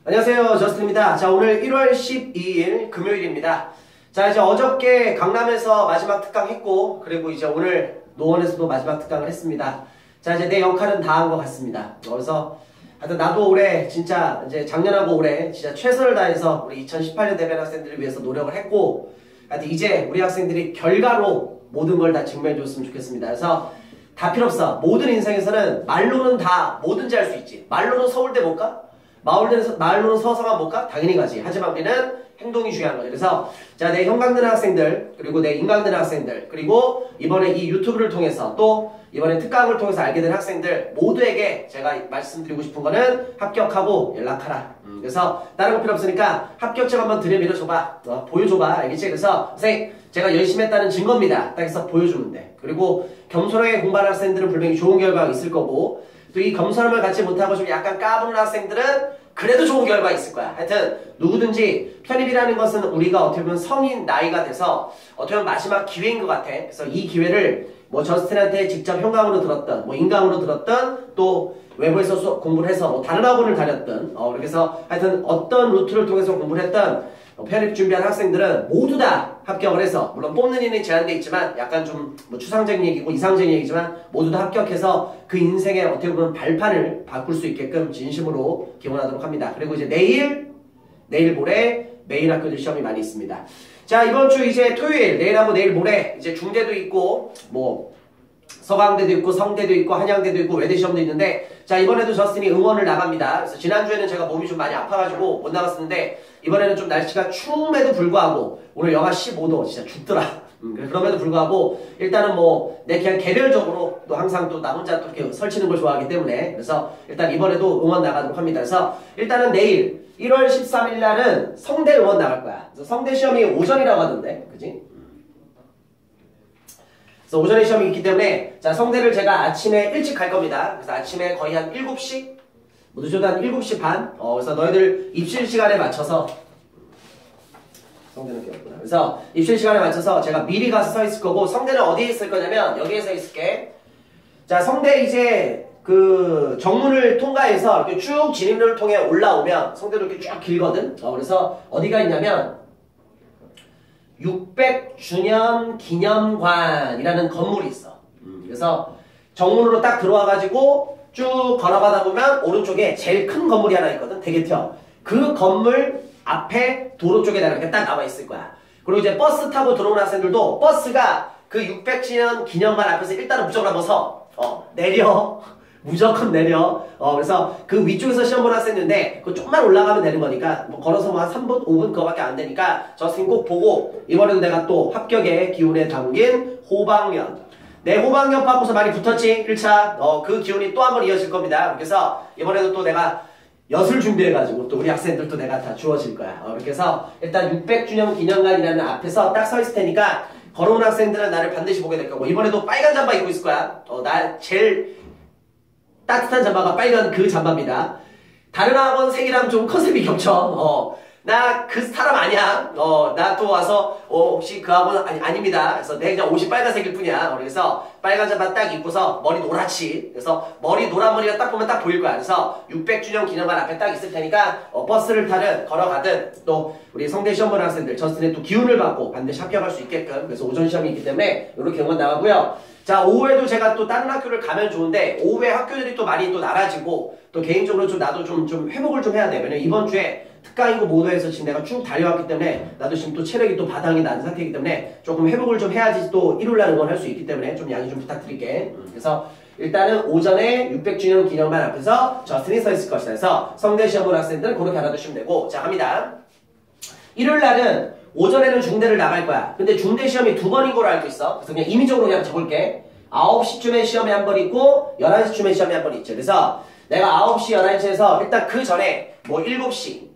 안녕하세요, 저스틴입니다. 자, 오늘 1월 12일 금요일입니다. 자, 이제 어저께 강남에서 마지막 특강 했고, 그리고 이제 오늘 노원에서도 마지막 특강을 했습니다. 자, 이제 내 역할은 다 한 것 같습니다. 그래서 하여튼 나도 올해 진짜 이제 작년하고 올해 진짜 최선을 다해서 우리 2018년 대변 학생들을 위해서 노력을 했고, 하여튼 이제 우리 학생들이 결과로 모든 걸 다 증명해줬으면 좋겠습니다. 그래서 다 필요 없어. 모든 인생에서는 말로는 다 뭐든지 할 수 있지. 말로는 서울대 못 가? 말로는 서성한 못 가? 당연히 가지. 하지만 우리는 행동이 중요한 거죠. 그래서 자, 내 형광등 학생들, 그리고 내 인강등 학생들, 그리고 이번에 이 유튜브를 통해서 또 이번에 특강을 통해서 알게 된 학생들 모두에게 제가 말씀드리고 싶은 거는 합격하고 연락하라. 그래서 다른 거 필요 없으니까 합격증 한번 들여밀어줘봐. 보여줘봐. 알겠지? 그래서 선생님 제가 열심히 했다는 증거입니다. 딱 해서 보여주면 돼. 그리고 겸손하게 공부하는 학생들은 분명히 좋은 결과가 있을 거고, 또 이 겸손함을 갖지 못하고 좀 약간 까부는 학생들은 그래도 좋은 결과가 있을 거야. 하여튼 누구든지 편입이라는 것은 우리가 어떻게 보면 성인 나이가 돼서 어떻게 보면 마지막 기회인 것 같아. 그래서 이 기회를 뭐 저스틴한테 직접 현강으로 들었던, 뭐 인강으로 들었던, 또 외부에서 공부를 해서 뭐 다른 학원을 다녔던, 그래서 하여튼 어떤 루트를 통해서 공부를 했던 편입 준비한 학생들은 모두 다 합격을 해서, 물론 뽑는 인이 제한돼 있지만 약간 좀 뭐 추상적인 얘기고 이상적인 얘기지만 모두 다 합격해서 그 인생의 어떻게 보면 발판을 바꿀 수 있게끔 진심으로 기원하도록 합니다. 그리고 이제 내일 모레 메인 학교들 시험이 많이 있습니다. 자, 이번 주 이제 토요일, 내일하고 내일 모레 이제 중대도 있고 뭐 서강대도 있고 성대도 있고 한양대도 있고 외대 시험도 있는데, 자, 이번에도 저스틴이 응원을 나갑니다. 그래서 지난주에는 제가 몸이 좀 많이 아파가지고 못 나갔었는데 이번에는 좀 날씨가 추움에도 불구하고 오늘 영하 15도 진짜 죽더라. 그럼에도 불구하고 일단은 뭐 내 그냥 개별적으로 또 항상 또 나 혼자 또 이렇게 설치는 걸 좋아하기 때문에 그래서 일단 이번에도 응원 나가도록 합니다. 그래서 일단은 내일 1월 13일 날은 성대 응원 나갈 거야. 그래서 성대 시험이 오전이라고 하던데, 그지? 그래서 오전에 시험이 있기 때문에 자, 성대를 제가 아침에 일찍 갈 겁니다. 그래서 아침에 거의 한 7시? 뭐 늦어도 한 7시 반? 그래서 너희들 입실 시간에 맞춰서 성대는 깨웠구나. 그래서 입실 시간에 맞춰서 제가 미리 가서 서 있을 거고, 성대는 어디에 있을 거냐면 여기에 서 있을게. 자, 성대 이제 그 정문을 통과해서 이렇게 쭉 진입로를 통해 올라오면 성대도 이렇게 쭉 길거든. 그래서 어디가 있냐면 600주년 기념관이라는 건물이 있어. 그래서 정문으로 딱 들어와가지고 쭉 걸어가다 보면 오른쪽에 제일 큰 건물이 하나 있거든. 되게 튀어. 그 건물 앞에 도로 쪽에다가 이렇게 딱 나와 있을 거야. 그리고 이제 버스 타고 들어오는 학생들도 버스가 그 600주년 기념관 앞에서 일단은 무조건 한번 서. 내려. 무조건 내려. 그래서 그 위쪽에서 시험 보는 학생인데 그 조금만 올라가면 되는 거니까 뭐 걸어서 뭐 한 3분, 5분 그거밖에 안 되니까 저스틴 꼭 보고, 이번에도 내가 또 합격의 기운에 담긴 호박면. 내 호박면 받고서 많이 붙었지? 1차. 그 기운이 또 한 번 이어질 겁니다. 그래서 이번에도 또 내가 엿을 준비해가지고 또 우리 학생들도 내가 다 주어질 거야. 이렇게 해서 일단 600주년 기념관이라는 앞에서 딱 서 있을 테니까 걸어온 학생들은 나를 반드시 보게 될 거고, 이번에도 빨간 잠바 입고 있을 거야. 나 제일 따뜻한 잠바가 빨간 그 잠바입니다. 다른 학원 색이랑 좀 컨셉이 겹쳐. 나 그 사람 아니야. 나 또 와서 혹시 그 학원 아닙니다. 그래서 내 그냥 옷이 빨간색일 뿐이야. 그래서 빨간 잠바 딱 입고서 머리 노랗지. 그래서 머리 노란 머리가 딱 보면 딱 보일 거야. 그래서 600주년 기념관 앞에 딱 있을 테니까 버스를 타든 걸어가든 또 우리 성대 시험 보는 학생들 저스틴의 또 기운을 받고 반드시 합격할 수 있게끔, 그래서 오전 시험이 있기 때문에 이렇게 응원 나가고요. 자, 오후에도 제가 또 다른 학교를 가면 좋은데 오후에 학교들이 또 많이 또 나라지고 또 개인적으로 좀 나도 좀 회복을 좀 해야 돼. 왜냐면 이번 주에 특강이고 모도에서 지금 내가 쭉 달려왔기 때문에 나도 지금 또 체력이 또 바닥이 난 상태이기 때문에 조금 회복을 좀 해야지 또 일요일날 응원할 수 있기 때문에 좀 양해 좀 부탁드릴게. 그래서 일단은 오전에 600주년 기념관 앞에서 저스틴이 서 있을 것이다. 그래서 성대 시험 보는 학생들은 그렇게 알아두시면 되고, 자, 갑니다. 일요일날은 오전에는 중대를 나갈 거야. 근데 중대 시험이 2번인 걸로 알고 있어. 그래서 그냥 임의적으로 그냥 적을게. 9시쯤에 시험이 한 번 있고 11시쯤에 시험이 한 번 있죠. 그래서 내가 9시, 11시에서 일단 그 전에 뭐 7시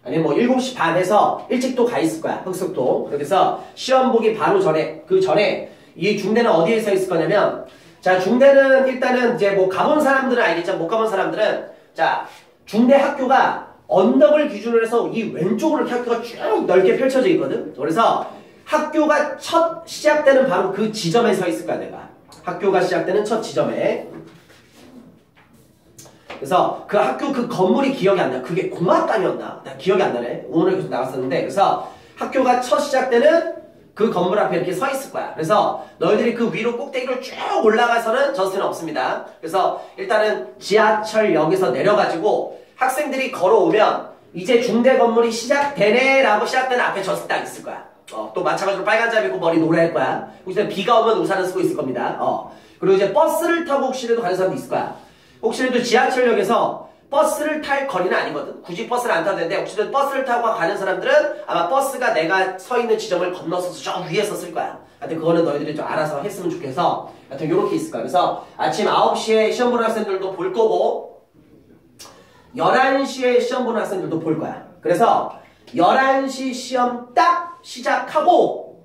아니면 뭐 7시 반에서 일찍 또 가 있을 거야. 흑석동. 그래서 시험 보기 바로 전에, 그 전에 이 중대는 어디에 서 있을 거냐면, 자, 중대는 일단은 이제 뭐 가본 사람들은 알겠지만 못 가본 사람들은, 자, 중대 학교가 언덕을 기준으로 해서 이 왼쪽으로 이렇게 학교가 쭉 넓게 펼쳐져 있거든. 그래서 학교가 첫 시작되는 바로 그 지점에 서 있을 거야, 내가. 학교가 시작되는 첫 지점에. 그래서 그 학교 그 건물이 기억이 안 나. 그게 공학관이었나? 나 기억이 안 나네. 오늘 계속 나왔었는데. 그래서 학교가 첫 시작 때는 그 건물 앞에 이렇게 서 있을 거야. 그래서 너희들이 그 위로 꼭대기로 쭉 올라가서는 저스틴은 없습니다. 그래서 일단은 지하철역에서 내려가지고 학생들이 걸어오면 이제 중대 건물이 시작되네 라고 시작되는 앞에 저스틴 딱 있을 거야. 또 마찬가지로 빨간 잡이 있고 머리 노래할 거야. 혹시 비가 오면 우산을 쓰고 있을 겁니다. 그리고 이제 버스를 타고 혹시라도 가는 사람도 있을 거야. 혹시라도 지하철역에서 버스를 탈 거리는 아니거든. 굳이 버스를 안 타도 되는데 혹시라도 버스를 타고 가는 사람들은 아마 버스가 내가 서 있는 지점을 건너서 저 위에 섰을 거야. 하여튼 그거는 너희들이 좀 알아서 했으면 좋겠어. 하여튼 요렇게 있을 거야. 그래서 아침 9시에 시험 보는 학생들도 볼 거고 11시에 시험 보는 학생들도 볼 거야. 그래서 11시 시험 딱 시작하고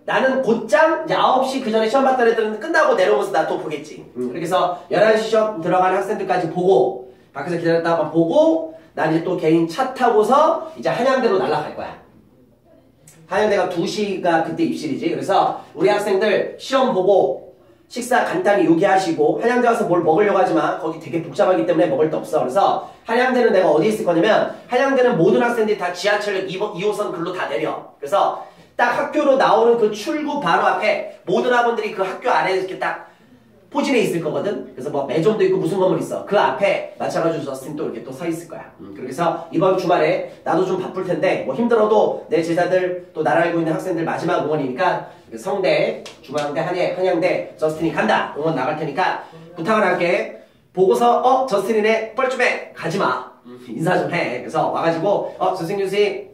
나는 곧장 이제 9시 그 전에 시험 봤던 애들은 끝나고 내려오면서 나 또 보겠지. 그래서 11시 시험 들어가는 학생들까지 보고 밖에서 기다렸다가 보고 난 이제 또 개인 차 타고서 이제 한양대로 날아갈 거야. 한양대가 2시가 그때 입실이지. 그래서 우리 학생들 시험 보고 식사 간단히 요기하시고 한양대 와서 뭘 먹으려고 하지만 거기 되게 복잡하기 때문에 먹을 데 없어. 그래서 한양대는 내가 어디에 있을 거냐면 한양대는 모든 학생들이 다 지하철역 2호선 글로 다 내려. 그래서 딱 학교로 나오는 그 출구 바로 앞에 모든 학원들이 그 학교 안에 이렇게 딱 포진해 있을 거거든. 그래서 뭐 매점도 있고 무슨 건물 있어. 그 앞에 마찬가지로 저스틴 또 이렇게 또 서 있을 거야. 그래서 이번 주말에 나도 좀 바쁠 텐데 뭐 힘들어도 내 제자들 또 나를 알고 있는 학생들 마지막 응원이니까 성대, 중앙대, 한양대 저스틴이 간다. 응원 나갈 테니까 부탁을 할게. 보고서 저스틴이네 뻘쭘해 가지마. 인사 좀 해. 그래서 와가지고 선생님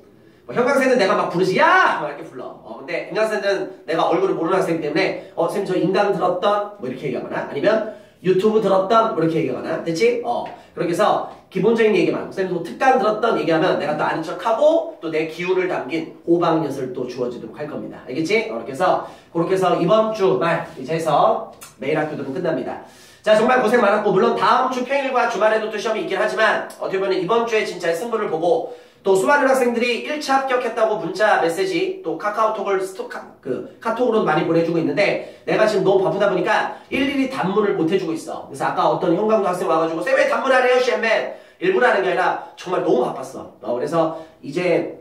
뭐 형광색은 내가 막 부르지 야! 막 이렇게 불러. 근데 인강생들은 내가 얼굴을 모르는 학생이기 때문에 선생님 저 인강 들었던 뭐 이렇게 얘기하거나 아니면 유튜브 들었던 뭐 이렇게 얘기하거나 됐지? 그렇게 해서 기본적인 얘기만 선생님 뭐 특강 들었던 얘기하면 내가 또 아는 척하고 또 내 기운을 담긴 호박엿을 또 주어주도록 할 겁니다. 알겠지? 그렇게 해서 이번 주 말 이제 해서 매일 학교들은 끝납니다. 자 정말 고생 많았고 물론 다음 주 평일과 주말에도 또 시험이 있긴 하지만 어떻게 보면 이번 주에 진짜의 승부를 보고 또 수많은 학생들이 1차 합격했다고 문자 메시지 또 카카오톡을 카톡으로 많이 보내주고 있는데 내가 지금 너무 바쁘다 보니까 일일이 단문을 못 해주고 있어. 그래서 아까 어떤 형광도 학생 와가지고 쌤 왜 단문 안 해요 쌤맨 일부러 하는 게 아니라 정말 너무 바빴어. 그래서 이제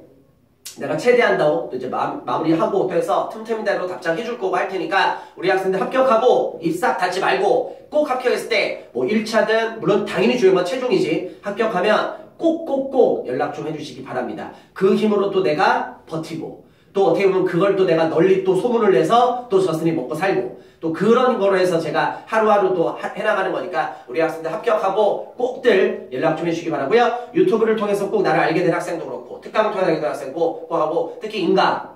내가 최대한다고 이제 마무리하고 또 해서 틈틈이대로 답장해줄 거고 할 테니까 우리 학생들 합격하고 입 싹 닫지 말고 꼭 합격했을 때 뭐 1차든 물론 당연히 중요한 건 최종이지 합격하면 꼭 연락 좀 해주시기 바랍니다. 그 힘으로 또 내가 버티고 또 어떻게 보면 그걸 또 내가 널리 또 소문을 내서 또 저스틴이 먹고 살고 또 그런 거로 해서 제가 하루하루 또 해나가는 거니까 우리 학생들 합격하고 꼭들 연락 좀 해주시기 바라고요. 유튜브를 통해서 꼭 나를 알게 된 학생도 그렇고 특강을 통해서 알게 된 학생도 꼭 하고 특히 인강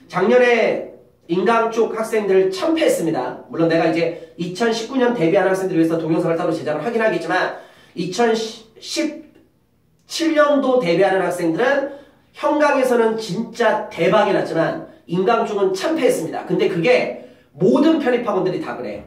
작년에 인강 쪽 학생들 참패했습니다. 물론 내가 이제 2019년 데뷔한 학생들을 위해서 동영상을 따로 제작을 하긴 하겠지만 2017년도 데뷔하는 학생들은 형강에서는 진짜 대박이 났지만 인강 쪽은 참패했습니다. 근데 그게 모든 편입학원들이 다 그래.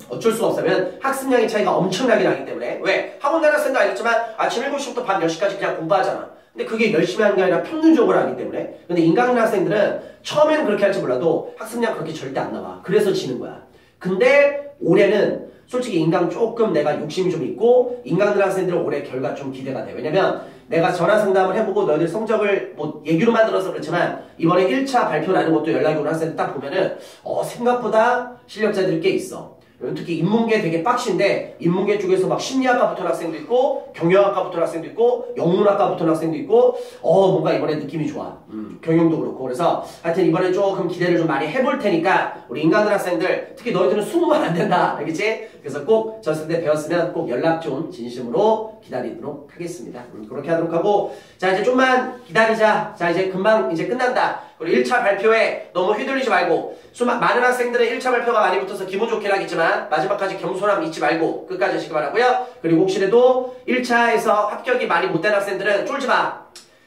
어쩔 수가 없으면 학습량의 차이가 엄청나게 나기 때문에 왜? 학원 다니는 학생도 알겠지만 아침 7시부터 밤 10시까지 그냥 공부하잖아. 근데 그게 열심히 하는 게 아니라 평균적으로 하기 때문에 근데 인강 있는 학생들은 처음에는 그렇게 할지 몰라도 학습량 그렇게 절대 안 나와. 그래서 지는 거야. 근데 올해는 솔직히 인강 조금 내가 욕심이 좀 있고 인강 있는 학생들은 올해 결과 좀 기대가 돼. 왜냐면 내가 전화 상담을 해보고 너희들 성적을 뭐 얘기로만 들어서 그렇지만 이번에 1차 발표라는 것도 연락이 오는 학생들 딱 보면은 생각보다 실력자들이 꽤 있어. 특히 인문계 되게 빡신데 인문계 쪽에서 막 심리학과 붙은 학생도 있고 경영학과 붙은 학생도 있고 영문학과 붙은 학생도 있고 뭔가 이번에 느낌이 좋아. 경영도 그렇고 그래서 하여튼 이번에 조금 기대를 좀 많이 해볼 테니까 우리 인간들 학생들 특히 너희들은 수능만 안 된다 알겠지? 그래서 꼭 저스틴대 배웠으면 꼭 연락 좀 진심으로 기다리도록 하겠습니다. 그렇게 하도록 하고 자 이제 좀만 기다리자. 자 이제 금방 이제 끝난다. 그리고 1차 발표에 너무 휘둘리지 말고 많은 학생들은 1차 발표가 많이 붙어서 기분 좋긴 하겠지만 마지막까지 겸손함 잊지 말고 끝까지 하시기 바라고요. 그리고 혹시라도 1차에서 합격이 많이 못된 학생들은 쫄지 마.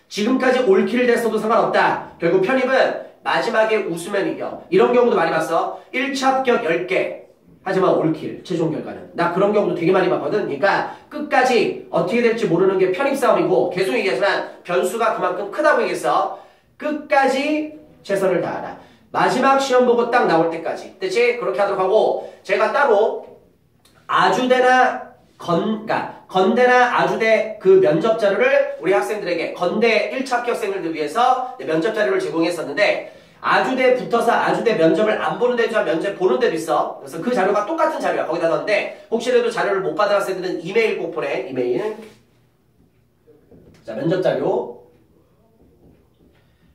지금까지 올킬 됐어도 상관없다. 결국 편입은 마지막에 웃으면 이겨. 이런 경우도 많이 봤어. 1차 합격 10개. 하지만 올킬, 최종 결과는. 나 그런 경우도 되게 많이 봤거든. 그러니까 끝까지 어떻게 될지 모르는 게 편입 싸움이고 계속 얘기하지만 변수가 그만큼 크다고 얘기했어. 끝까지 최선을 다하라. 마지막 시험 보고 딱 나올 때까지. 됐지? 그렇게 하도록 하고 제가 따로 아주대나 건대나 아주대 그 면접 자료를 우리 학생들에게 건대 1차 합격생들을 위해서 면접 자료를 제공했었는데 아주대 붙어서 아주대 면접을 안 보는 데도 있고 면접 보는 데도 있어. 그래서 그 자료가 똑같은 자료야. 거기다 넣었는데 혹시라도 자료를 못 받은 학생들은 이메일 꼭 보내. 이메일. 자, 면접 자료.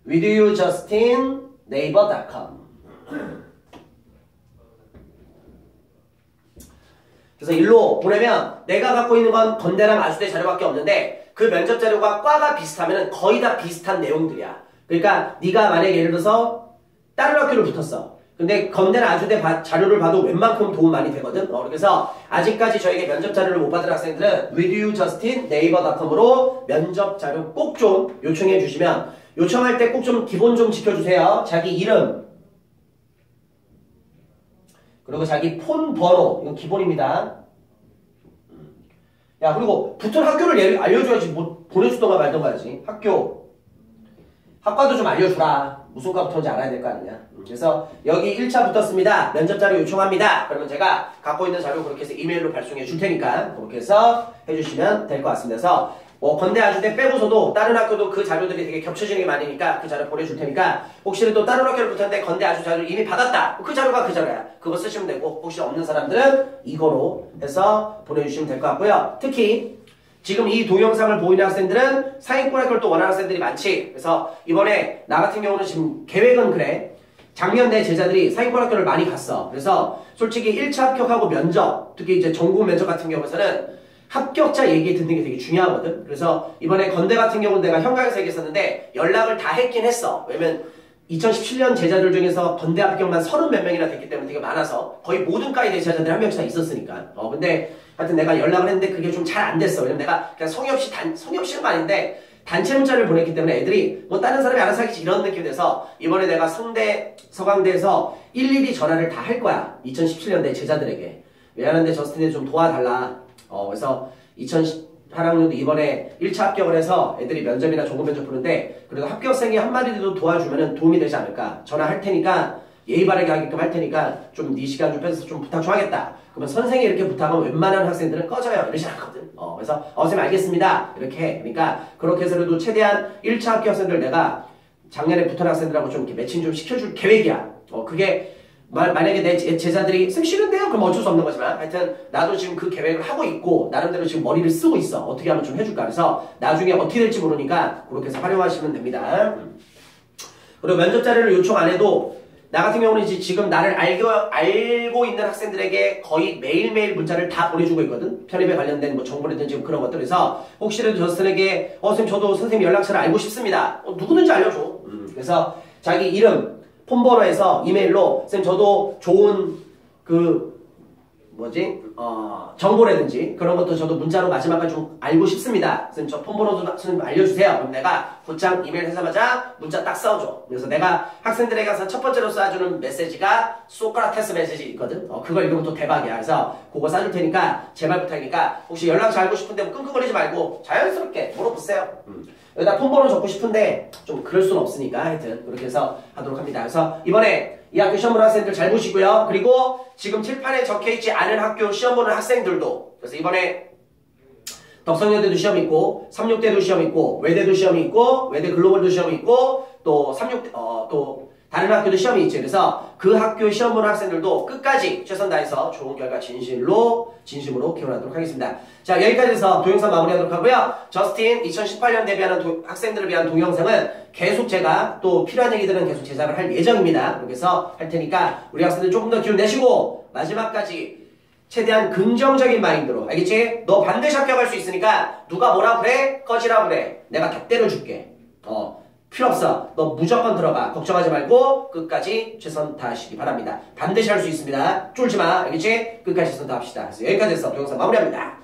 withyoujustinnaver.com. 그래서 일로 보내면 내가 갖고 있는 건 건대랑 아주대 자료밖에 없는데 그 면접 자료가 과가 비슷하면 거의 다 비슷한 내용들이야. 그러니까 네가 만약에 예를 들어서 다른 학교를 붙었어. 근데 건대나 아주대 자료를 봐도 웬만큼 도움 많이 되거든. 그래서 아직까지 저에게 면접 자료를 못 받은 학생들은 withyoujustinnaver.com으로 면접 자료 꼭 좀 요청해 주시면 요청할 때 꼭 좀 기본 좀 지켜주세요. 자기 이름 그리고 자기 폰 번호 이건 기본입니다. 야 그리고 붙은 학교를 알려줘야지 뭐 보내주던가 말던가 하지. 학과도 좀 알려주라. 무슨 과 붙었는지 알아야 될 거 아니냐. 그래서 여기 1차 붙었습니다. 면접 자료 요청합니다. 그러면 제가 갖고 있는 자료 그렇게 해서 이메일로 발송해 줄 테니까 그렇게 해서 해주시면 될 것 같습니다. 그래서 뭐 건대 아주대 빼고서도 다른 학교도 그 자료들이 되게 겹쳐지는 게 많으니까 그 자료 보내줄 테니까 혹시라도 다른 학교를 붙었는데 건대 아주 자료를 이미 받았다. 그 자료가 그 자료야. 그거 쓰시면 되고 혹시 없는 사람들은 이거로 해서 보내주시면 될 것 같고요. 특히 지금 이 동영상을 보이는 학생들은 상위권 학교를 또 원하는 학생들이 많지. 그래서 이번에 나 같은 경우는 지금 계획은 그래. 작년 내 제자들이 상위권 학교를 많이 갔어. 그래서 솔직히 1차 합격하고 면접, 특히 이제 전공 면접 같은 경우에는 합격자 얘기 듣는 게 되게 중요하거든. 그래서 이번에 건대 같은 경우는 내가 현강에서 얘기했었는데 연락을 다 했긴 했어. 왜냐면 2017년 제자들 중에서 건대 합격만 30 몇 명이나 됐기 때문에 되게 많아서 거의 모든 과에 대한 제자들이 한 명씩 다 있었으니까. 근데 하여튼 내가 연락을 했는데 그게 좀 잘 안 됐어. 왜냐면 내가 그냥 성의 없이는 아닌데 단체 문자를 보냈기 때문에 애들이 뭐 다른 사람이 알아서 하겠지 이런 느낌이 돼서 이번에 내가 서강대에서 일일이 전화를 다 할 거야. 2017년대 제자들에게. 미안한데 저스틴에 좀 도와달라. 그래서 2018학년도 이번에 1차 합격을 해서 애들이 면접이나 조금 면접 보는데 그래도 합격생이 한마디라도 도와주면 도움이 되지 않을까. 전화할 테니까 예의 바르게 하게끔 할 테니까 좀 네 시간 좀 뺏어서 좀 부탁 좀 하겠다. 그러면 선생이 이렇게 부탁하면 웬만한 학생들은 꺼져요. 이러지 않거든. 그래서 선생님 알겠습니다. 이렇게 해. 그러니까 그렇게 해서라도 최대한 1차 합격생들 내가 작년에 붙은 학생들하고 좀 이렇게 매칭 좀 시켜줄 계획이야. 그게 만약에 내 제자들이 쌤 싫은데요? 그럼 어쩔 수 없는 거지만 하여튼 나도 지금 그 계획을 하고 있고 나름대로 지금 머리를 쓰고 있어. 어떻게 하면 좀 해줄까. 그래서 나중에 어떻게 될지 모르니까 그렇게 해서 활용하시면 됩니다. 그리고 면접 자료를 요청 안 해도 나 같은 경우는 지금 나를 알고 있는 학생들에게 거의 매일매일 문자를 다 보내주고 있거든. 편입에 관련된 뭐 정보라든지 그런 것들. 그래서 혹시라도 저스에게 선생님 저도 선생님 연락처를 알고 싶습니다. 누구든지 알려줘. 그래서 자기 이름 폰번호에서 이메일로 쌤 저도 좋은 정보라든지 그런 것도 저도 문자로 마지막까지 좀 알고 싶습니다. 쌤 저 폰번호도 좀 알려주세요. 그럼 내가 곧장 이메일 하자마자 문자 딱 써줘. 그래서 내가 학생들에게 가서 첫 번째로 쏴주는 메시지가 소크라테스 메시지 있거든. 그걸 읽으면 또 대박이야. 그래서 그거 쏴줄 테니까 제발 부탁이니까 혹시 연락처 알고 싶은데 뭐 끙끙거리지 말고 자연스럽게 물어보세요. 여기다 폰번호 적고 싶은데 좀 그럴 수는 없으니까 하여튼 그렇게 해서 하도록 합니다. 그래서 이번에 이 학교 시험 보는 학생들 잘 보시고요. 그리고 지금 칠판에 적혀있지 않은 학교 시험 보는 학생들도 그래서 이번에 덕성여대도 시험이 있고 36대도 시험이 있고 외대도 시험이 있고 외대 글로벌도 시험이 있고 또 36대 또 다른 학교도 시험이 있지. 그래서 그 학교 시험 보는 학생들도 끝까지 최선 다해서 좋은 결과 진심으로 기원하도록 하겠습니다. 자 여기까지 해서 동영상 마무리하도록 하고요. 저스틴 2018년 데뷔하는 학생들을 위한 동영상은 계속 제가 또 필요한 얘기들은 계속 제작을 할 예정입니다. 그래서 할 테니까 우리 학생들 조금 더 기운 내시고 마지막까지 최대한 긍정적인 마인드로 알겠지? 너 반드시 합격할 수 있으니까 누가 뭐라 그래? 꺼지라 그래. 내가 다 때려줄게. 필요 없어. 너 무조건 들어가. 걱정하지 말고 끝까지 최선 다하시기 바랍니다. 반드시 할 수 있습니다. 쫄지 마. 알겠지? 끝까지 최선 다합시다. 그래서 여기까지 해서 동영상 마무리합니다.